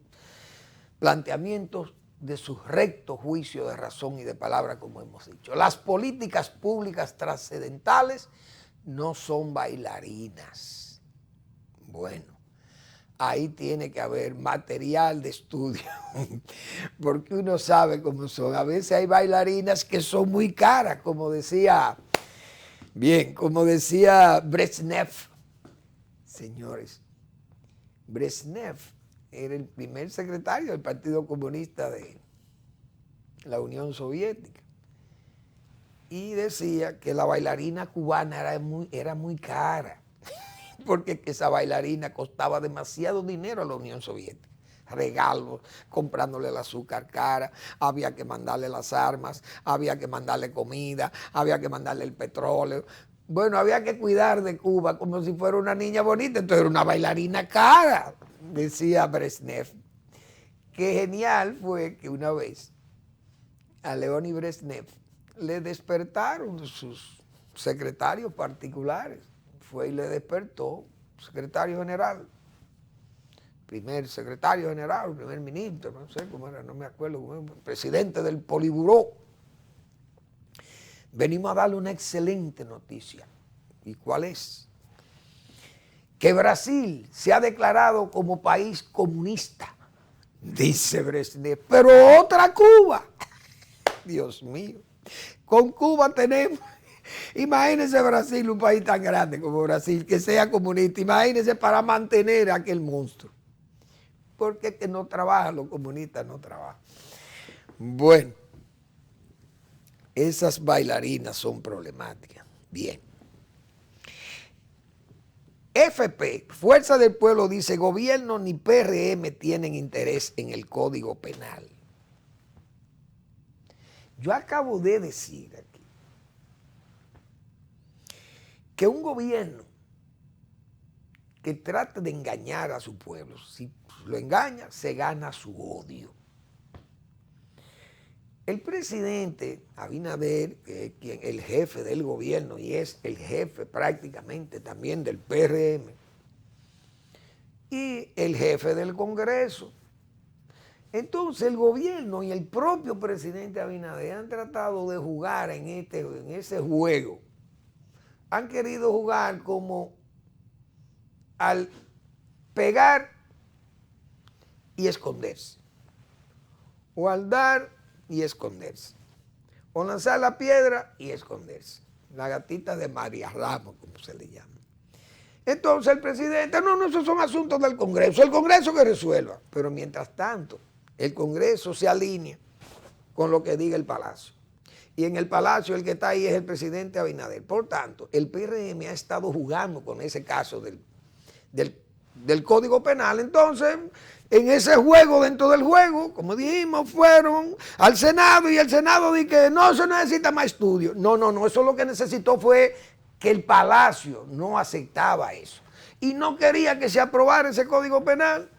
planteamientos de su recto juicio de razón y de palabra, como hemos dicho. Las políticas públicas trascendentales no son bailarinas. Bueno, ahí tiene que haber material de estudio, porque uno sabe cómo son. A veces hay bailarinas que son muy caras, como decía Brezhnev. Señores, Brezhnev era el primer secretario del Partido Comunista de la Unión Soviética. Y decía que la bailarina cubana era muy cara, porque esa bailarina costaba demasiado dinero a la Unión Soviética. Regalos, comprándole el azúcar cara, había que mandarle las armas, había que mandarle comida, había que mandarle el petróleo. Bueno, había que cuidar de Cuba como si fuera una niña bonita, entonces era una bailarina cara, decía Brezhnev. Qué genial fue que una vez a Leonid Brezhnev le despertaron sus secretarios particulares. Fue y le despertó, secretario general, primer secretario general, primer ministro, no sé cómo era, no me acuerdo, presidente del Poliburó. Venimos a darle una excelente noticia. ¿Y cuál es? Que Brasil se ha declarado como país comunista, dice Brezhnev, pero otra Cuba. Dios mío. Con Cuba tenemos, imagínense Brasil, un país tan grande como Brasil, que sea comunista, imagínense para mantener a aquel monstruo. Porque que no trabaja, los comunistas no trabajan. Bueno, esas bailarinas son problemáticas. Bien. FP, Fuerza del Pueblo, dice, gobierno ni PRM tienen interés en el Código Penal. Yo acabo de decir aquí que un gobierno que trate de engañar a su pueblo, si lo engaña, se gana su odio. El presidente Abinader, que es el jefe del gobierno y es el jefe prácticamente también del PRM, y el jefe del Congreso. Entonces el gobierno y el propio presidente Abinader han tratado de jugar en ese juego. Han querido jugar como al pegar y esconderse, o al dar y esconderse, o lanzar la piedra y esconderse. La gatita de María Ramos, como se le llama. Entonces el presidente, no, esos son asuntos del Congreso, el Congreso que resuelva. Pero mientras tanto, el Congreso se alinea con lo que diga el Palacio. Y en el Palacio el que está ahí es el presidente Abinader. Por tanto, el PRM ha estado jugando con ese caso del Código Penal. Entonces, en ese juego, dentro del juego, como dijimos, fueron al Senado y el Senado dice que no, eso necesita más estudio. No, eso lo que necesitó fue que el Palacio no aceptaba eso. Y no quería que se aprobara ese Código Penal,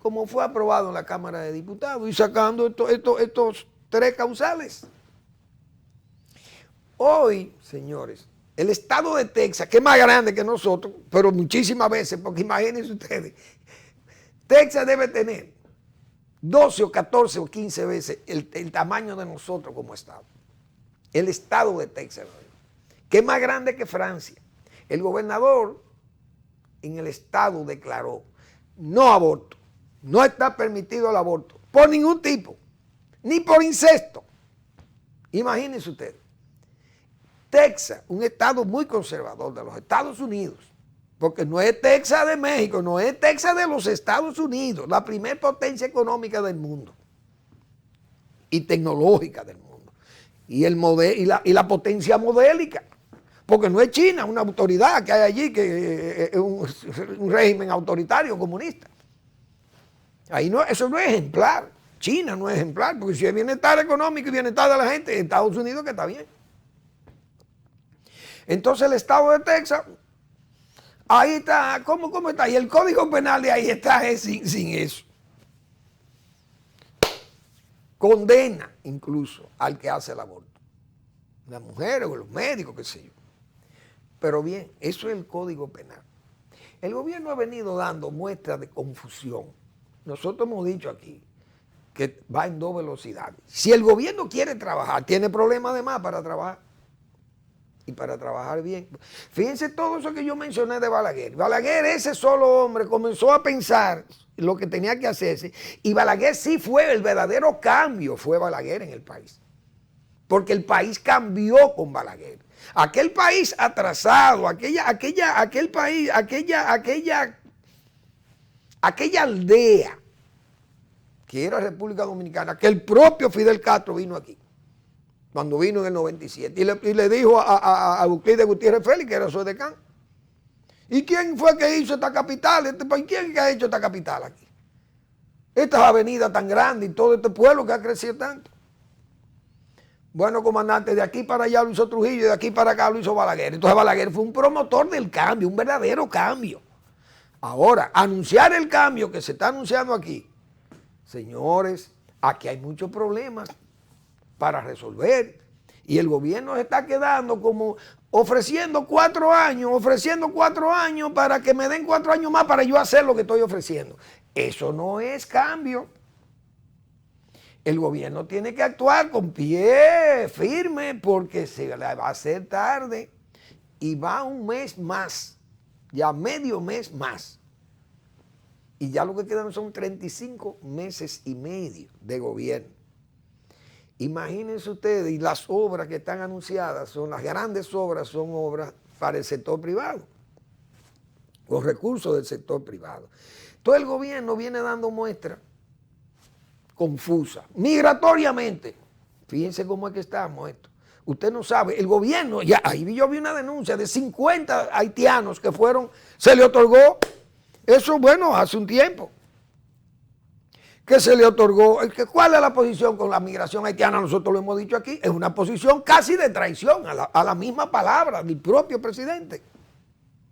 como fue aprobado en la Cámara de Diputados, y sacando estos tres causales. Hoy, señores, el estado de Texas, que es más grande que nosotros, pero muchísimas veces, porque imagínense ustedes, Texas debe tener 12 o 14 o 15 veces el tamaño de nosotros como estado. El estado de Texas, que es más grande que Francia. El gobernador en el estado declaró no aborto, no está permitido el aborto, por ningún tipo, ni por incesto. Imagínense ustedes. Texas, un estado muy conservador de los Estados Unidos, porque no es Texas de México, no es Texas de los Estados Unidos, la primer potencia económica del mundo y tecnológica del mundo, y la potencia modélica, porque no es China, una autoridad que hay allí, que es un régimen autoritario comunista. Ahí no, eso no es ejemplar. China no es ejemplar, porque si hay bienestar económico y bienestar de la gente, Estados Unidos que está bien. Entonces el estado de Texas, ahí está, ¿cómo está? Y el código penal de ahí está sin eso. Condena incluso al que hace el aborto. Las mujeres o los médicos, qué sé yo. Pero bien, eso es el código penal. El gobierno ha venido dando muestras de confusión. Nosotros hemos dicho aquí que va en dos velocidades. Si el gobierno quiere trabajar, tiene problemas de más para trabajar. Y para trabajar bien. Fíjense todo eso que yo mencioné de Balaguer. Balaguer, ese solo hombre, comenzó a pensar lo que tenía que hacerse. Y Balaguer sí fue el verdadero cambio, fue Balaguer en el país. Porque el país cambió con Balaguer. Aquel país atrasado, aquella aldea que era República Dominicana, que el propio Fidel Castro vino aquí, cuando vino en el 97, y le dijo a Euclides Gutiérrez Félix, que era su decano. ¿Y quién fue que hizo esta capital? ¿Quién que ha hecho esta capital aquí? Estas avenidas tan grandes y todo este pueblo que ha crecido tanto. Bueno, comandante, de aquí para allá lo hizo Trujillo y de aquí para acá lo hizo Balaguer. Entonces Balaguer fue un promotor del cambio, un verdadero cambio. Ahora, anunciar el cambio que se está anunciando aquí, señores, aquí hay muchos problemas para resolver. Y el gobierno se está quedando como ofreciendo 4 años para que me den 4 años más para yo hacer lo que estoy ofreciendo. Eso no es cambio. El gobierno tiene que actuar con pie firme porque se le va a hacer tarde y va un mes más, ya medio mes más. Y ya lo que quedan son 35 meses y medio de gobierno. Imagínense ustedes, y las obras que están anunciadas, las grandes obras, son obras para el sector privado, con recursos del sector privado. Entonces el gobierno viene dando muestras confusas, migratoriamente. Fíjense cómo es que estamos esto. Usted no sabe, el gobierno, ya ahí yo vi una denuncia de 50 haitianos que se le otorgó, eso bueno, hace un tiempo, que se le otorgó. ¿Cuál es la posición con la migración haitiana? Nosotros lo hemos dicho aquí, es una posición casi de traición a la misma palabra del propio presidente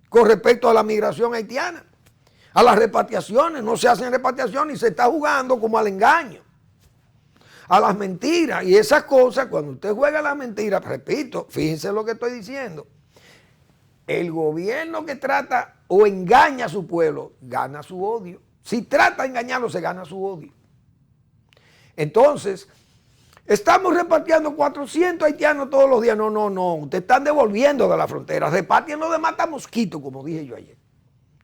con respecto a la migración haitiana, a las repatriaciones. No se hacen repatriaciones y se está jugando como al engaño, a las mentiras y esas cosas. Cuando usted juega a las mentiras, repito, fíjense lo que estoy diciendo, el gobierno que trata o engaña a su pueblo gana su odio. Si trata de engañarlo, se gana su odio. Entonces, estamos repartiendo 400 haitianos todos los días. No, ustedes están devolviendo de la frontera. Repartiendo de matamosquito, como dije yo ayer.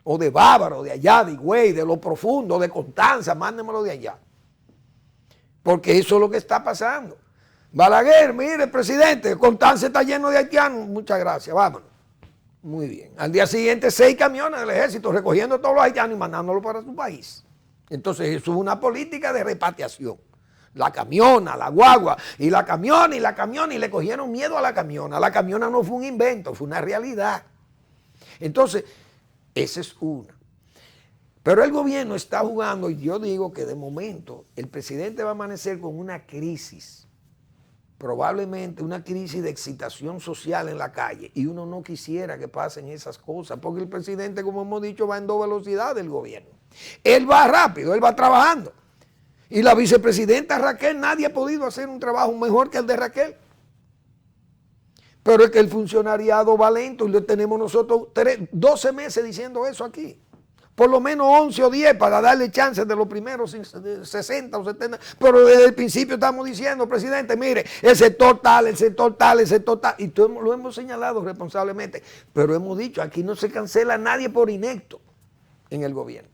O de Bávaro, de allá, de Higüey, de Lo Profundo, de Constanza, mándenmelo de allá. Porque eso es lo que está pasando. Balaguer, mire, presidente, Constanza está lleno de haitianos. Muchas gracias, vámonos. Muy bien. Al día siguiente 6 camiones del ejército recogiendo a todos los haitianos y mandándolos para su país. Entonces eso es una política de repatriación. La camiona, la guagua, y la camiona, y le cogieron miedo a la camiona. La camiona no fue un invento, fue una realidad. Entonces, esa es una. Pero el gobierno está jugando, y yo digo que de momento el presidente va a amanecer con una crisis. Probablemente una crisis de excitación social en la calle, y uno no quisiera que pasen esas cosas, porque el presidente, como hemos dicho, va en 2 velocidades del gobierno. Él va rápido, él va trabajando, y la vicepresidenta Raquel, nadie ha podido hacer un trabajo mejor que el de Raquel. Pero es que el funcionariado va lento y lo tenemos nosotros 12 meses diciendo eso aquí. Por lo menos 11 o 10 para darle chances de los primeros 60 o 70. Pero desde el principio estamos diciendo, presidente, mire, el sector tal, el sector tal, el sector tal. Y todo lo hemos señalado responsablemente. Pero hemos dicho, aquí no se cancela a nadie por inepto en el gobierno.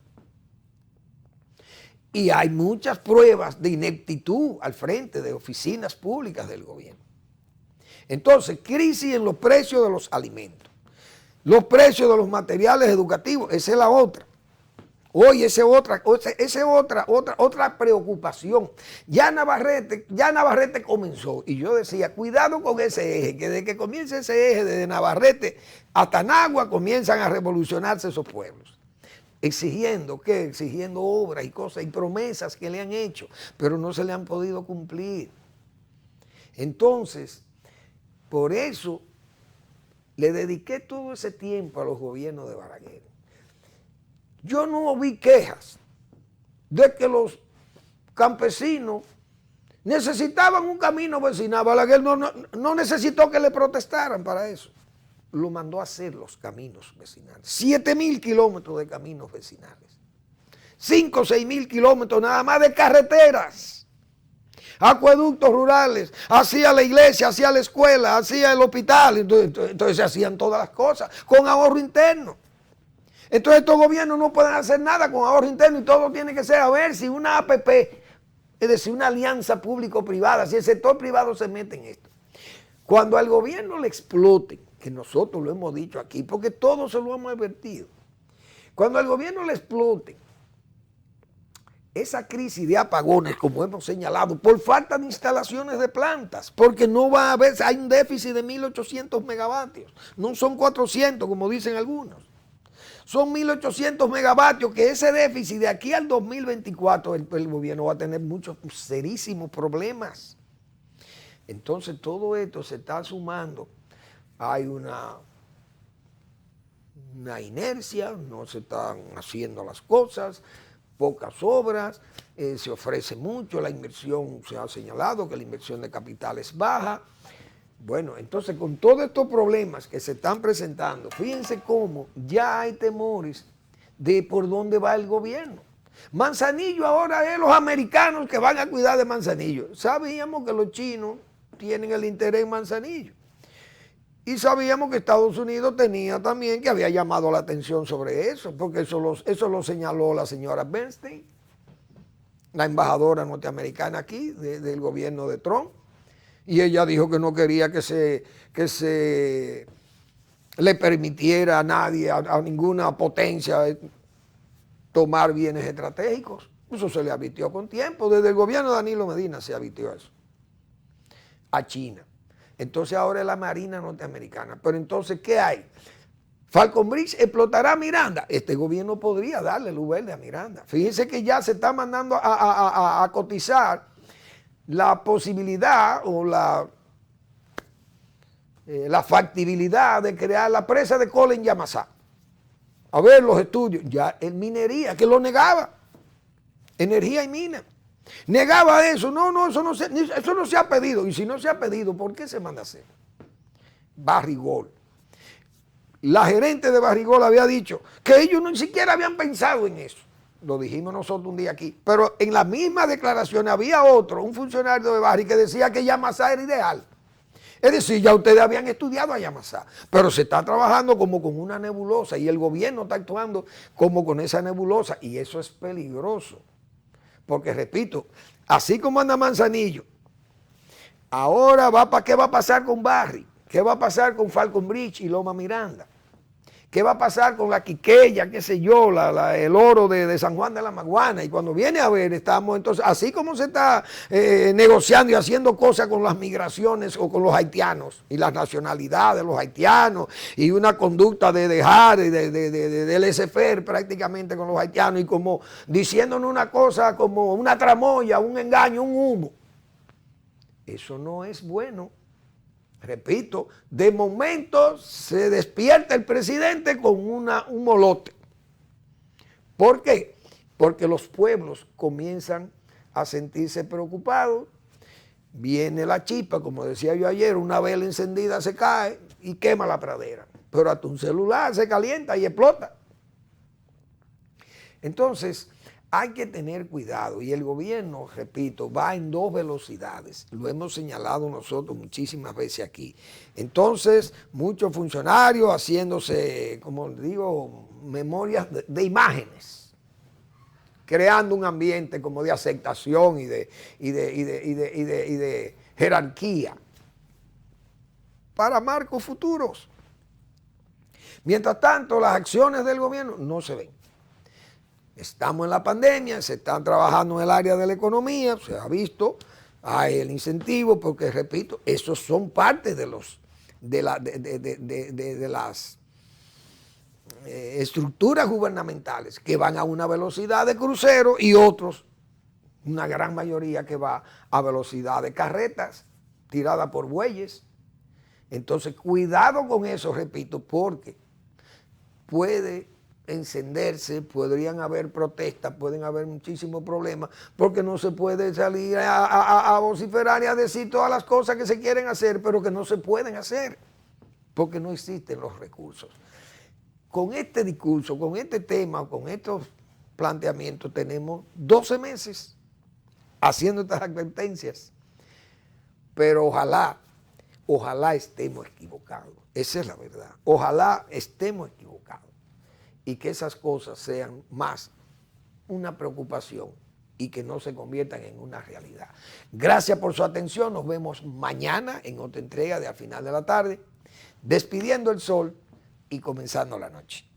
Y hay muchas pruebas de ineptitud al frente de oficinas públicas del gobierno. Entonces, crisis en los precios de los alimentos, los precios de los materiales educativos, esa es la otra. Hoy esa es otra preocupación. Ya Navarrete comenzó, y yo decía, cuidado con ese eje, que desde que comienza ese eje, desde Navarrete hasta Nagua, comienzan a revolucionarse esos pueblos. Exigiendo obras y cosas y promesas que le han hecho, pero no se le han podido cumplir. Entonces, por eso le dediqué todo ese tiempo a los gobiernos de Balaguer. Yo no vi quejas de que los campesinos necesitaban un camino vecinal. Balaguer no necesitó que le protestaran para eso. Lo mandó a hacer los caminos vecinales. 7,000 kilómetros de caminos vecinales. 5 o 6,000 kilómetros nada más de carreteras. Acueductos rurales, hacía la iglesia, hacía la escuela, hacía el hospital, entonces se hacían todas las cosas con ahorro interno. Entonces estos gobiernos no pueden hacer nada con ahorro interno y todo tiene que ser a ver si una APP, es decir, una alianza público-privada, si el sector privado se mete en esto. Cuando al gobierno le explote, que nosotros lo hemos dicho aquí, porque todos se lo hemos advertido, cuando al gobierno le explote esa crisis de apagones, como hemos señalado, por falta de instalaciones de plantas, porque no va a haber, hay un déficit de 1.800 megavatios, no son 400 como dicen algunos, son 1.800 megavatios, que ese déficit de aquí al 2024 el gobierno va a tener muchos serísimos problemas. Entonces todo esto se está sumando, hay una inercia, no se están haciendo las cosas, pocas obras, se ofrece mucho, la inversión, se ha señalado que la inversión de capital es baja. Bueno, entonces con todos estos problemas que se están presentando, fíjense cómo ya hay temores de por dónde va el gobierno. Manzanillo ahora es los americanos que van a cuidar de Manzanillo. Sabíamos que los chinos tienen el interés en Manzanillo. Y sabíamos que Estados Unidos tenía también, que había llamado la atención sobre eso, porque eso lo señaló la señora Bernstein, la embajadora norteamericana aquí, del gobierno de Trump, y ella dijo que no quería que se le permitiera a nadie, a ninguna potencia, tomar bienes estratégicos. Eso se le advirtió con tiempo, desde el gobierno de Danilo Medina se advirtió eso, a China. Entonces ahora es la Marina norteamericana. Pero entonces, ¿qué hay? Falcon Bridge explotará Miranda. Este gobierno podría darle luz verde a Miranda. Fíjense que ya se está mandando a cotizar la posibilidad o la factibilidad de crear la presa de cola en Yamasá. A ver los estudios. Ya en minería, que lo negaba. Energía y mina. Negaba eso, eso no se ha pedido. Y si no se ha pedido, ¿por qué se manda a hacer? Barrigol. La gerente de Barrigol había dicho que ellos ni siquiera habían pensado en eso. Lo dijimos nosotros un día aquí. Pero en la misma declaración había un funcionario de Barri, que decía que Yamasá era ideal. Es decir, ya ustedes habían estudiado a Yamasá, pero se está trabajando como con una nebulosa y el gobierno está actuando como con esa nebulosa y eso es peligroso. Porque, repito, así como anda Manzanillo, ahora ¿qué va a pasar con Barri? ¿Qué va a pasar con Falcon Bridge y Loma Miranda? ¿Qué va a pasar con la Quiqueya, qué sé yo, el oro de San Juan de la Maguana? Y cuando viene a ver, estamos entonces, así como se está negociando y haciendo cosas con las migraciones o con los haitianos y las nacionalidades de los haitianos y una conducta de dejar, de laissez-faire prácticamente con los haitianos y como diciéndonos una cosa como una tramoya, un engaño, un humo. Eso no es bueno. Repito, de momento se despierta el presidente con un molote. ¿Por qué? Porque los pueblos comienzan a sentirse preocupados viene la chispa, como decía yo ayer, una vela encendida se cae y quema la pradera. Pero hasta un celular se calienta y explota. Entonces, hay que tener cuidado y el gobierno, repito, va en dos velocidades. Lo hemos señalado nosotros muchísimas veces aquí. Entonces, muchos funcionarios haciéndose, como digo, memorias de imágenes, creando un ambiente como de aceptación y de jerarquía para marcos futuros. Mientras tanto, las acciones del gobierno no se ven. Estamos en la pandemia, se están trabajando en el área de la economía, se ha visto, hay el incentivo, porque repito, esos son parte de las estructuras gubernamentales que van a una velocidad de crucero y otros, una gran mayoría que va a velocidad de carretas tiradas por bueyes. Entonces, cuidado con eso, repito, porque puede encenderse, podrían haber protestas, pueden haber muchísimos problemas, porque no se puede salir a vociferar y a decir todas las cosas que se quieren hacer, pero que no se pueden hacer, porque no existen los recursos. Con este discurso, con este tema, con estos planteamientos, tenemos 12 meses haciendo estas advertencias, pero ojalá estemos equivocados, esa es la verdad, ojalá estemos equivocados y que esas cosas sean más una preocupación y que no se conviertan en una realidad. Gracias por su atención, nos vemos mañana en otra entrega de Al Final de la Tarde, despidiendo el sol y comenzando la noche.